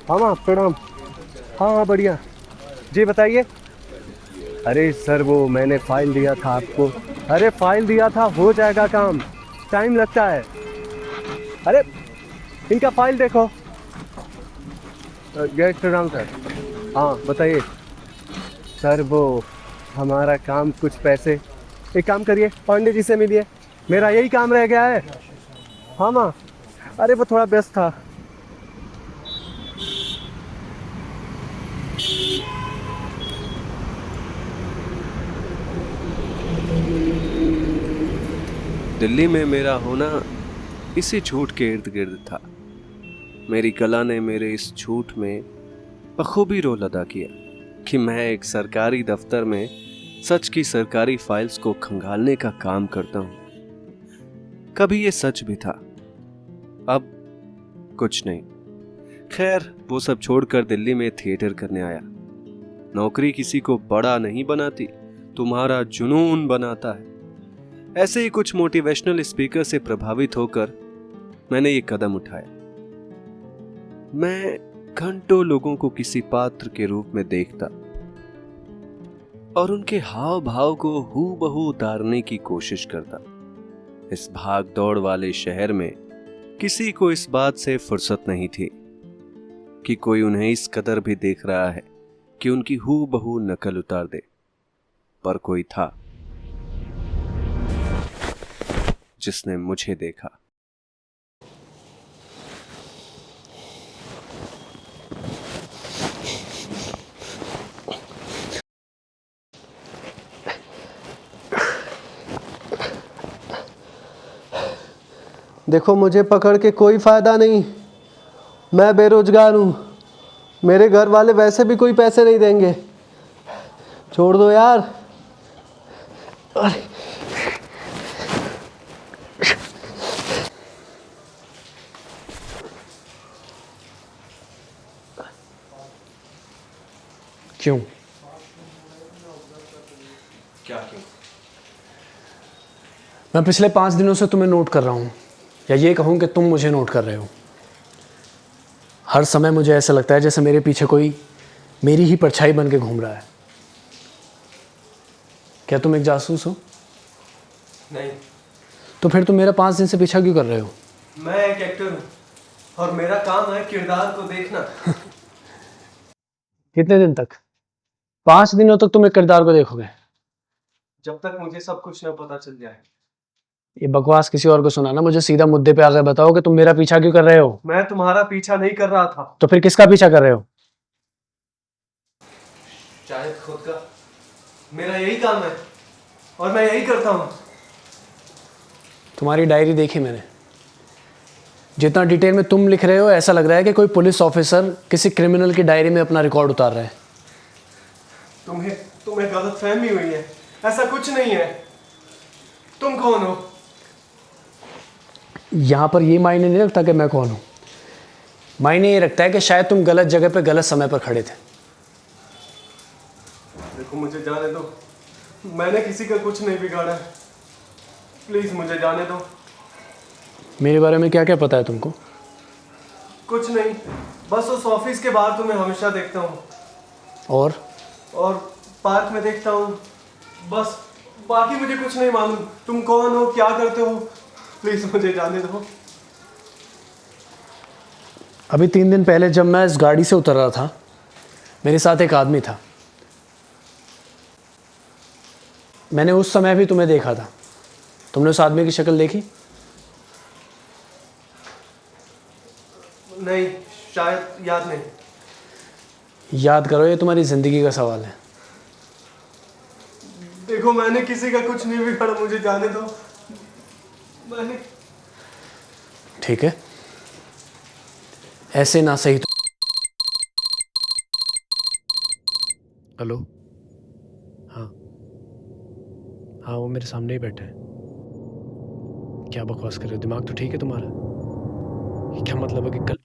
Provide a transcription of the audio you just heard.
हाँ माँ प्रणाम। हाँ हाँ बढ़िया। जी बताइए। अरे सर वो मैंने फाइल दिया था आपको। अरे फाइल दिया था, हो जाएगा काम। टाइम लगता है। अरे इनका फाइल देखो। जय श्री राम सर। हाँ बताइए। सर वो हमारा काम कुछ पैसे, एक काम करिए पांडे जी से मिलिए। मेरा यही काम रह गया है। हाँ माँ। अरे वो थोड़ा व्यस्त था। दिल्ली में मेरा होना इसी झूठ के इर्द गिर्द था। मेरी कला ने मेरे इस झूठ में बखूबी रोल अदा किया कि मैं एक सरकारी दफ्तर में सच की सरकारी फाइल्स को खंगालने का काम करता हूं। कभी ये सच भी था, अब कुछ नहीं। खैर वो सब छोड़कर दिल्ली में थिएटर करने आया। नौकरी किसी को बड़ा नहीं बनाती, तुम्हारा जुनून बनाता है। ऐसे ही कुछ मोटिवेशनल स्पीकर से प्रभावित होकर मैंने ये कदम उठाया। मैं घंटों लोगों को किसी पात्र के रूप में देखता और उनके हाव भाव को हूबहू उतारने की कोशिश करता। इस भाग दौड़ वाले शहर में किसी को इस बात से फुर्सत नहीं थी कि कोई उन्हें इस कदर भी देख रहा है कि उनकी हूबहू नकल उतार दे। पर कोई था जिसने मुझे देखा। देखो मुझे पकड़ के कोई फ़ायदा नहीं। मैं बेरोजगार हूँ। मेरे घर वाले वैसे भी कोई पैसे नहीं देंगे। छोड़ दो यार। अरे क्यों? क्या क्यों? मैं पिछले 5 दिनों से तुम्हें नोट कर रहा हूँ, या ये कहूँ कि तुम मुझे नोट कर रहे हो। हर समय मुझे ऐसा लगता है जैसे मेरे पीछे कोई मेरी ही परछाई बन के घूम रहा है। क्या तुम एक जासूस हो? नहीं, तो फिर तुम मेरा 5 दिन से पीछा क्यों कर रहे हो? मैं एक एक्टर हूँ और मेरा काम है किरदार को देखना। कितने दिन तक? 5 दिनों तक तुम एक किरदार को देखोगे? जब तक मुझे सब कुछ न पता चल जाए। ये बकवास किसी और को सुनाना, मुझे सीधा मुद्दे पे आकर बताओ कि तुम मेरा पीछा क्यों कर रहे हो। मैं तुम्हारा पीछा नहीं कर रहा था। तो फिर किसका पीछा कर रहे हो? शायद खुद का। मेरा यही काम है और मैं यही करता हूँ। तुम्हारी डायरी देखी मैंने। जितना डिटेल में तुम लिख रहे हो, ऐसा लग रहा है कि कोई पुलिस ऑफिसर किसी क्रिमिनल की डायरी में अपना रिकॉर्ड उतार रहा है। तुम्हें तुम्हें गलतफहमी हुई है। ऐसा कुछ नहीं है। तुम कौन हो? यहाँ पर ये मायने नहीं रखता कि मैं कौन हूँ। मायने ये रखता है कि शायद तुम गलत जगह पे गलत समय पर खड़े थे। देखो मुझे जाने दो। मैंने किसी का कुछ नहीं बिगाड़ा है। प्लीज मुझे जाने दो। मेरे बारे में क्या क्या पता है तुमको? कुछ नहीं, बस उस ऑफिस के बाहर तुम्हें हमेशा देखता हूँ और और पार्क में देखता हूँ। बस बाकी मुझे कुछ नहीं मालूम। तुम कौन हो, क्या करते हो? प्लीज मुझे जाने दो। अभी 3 दिन पहले जब मैं इस गाड़ी से उतर रहा था, मेरे साथ एक आदमी था। मैंने उस समय भी तुम्हें देखा था। तुमने उस आदमी की शक्ल देखी? नहीं, शायद याद नहीं। याद करो, ये तुम्हारी ज़िंदगी का सवाल है। देखो मैंने किसी का कुछ नहीं बिगाड़ा, मुझे जाने दो। मैंने ठीक है, ऐसे ना सही तो। हेलो। हाँ हाँ, वो मेरे सामने ही बैठा है। क्या बकवास कर रहे हो? दिमाग तो ठीक है तुम्हारा? क्या मतलब है कि कल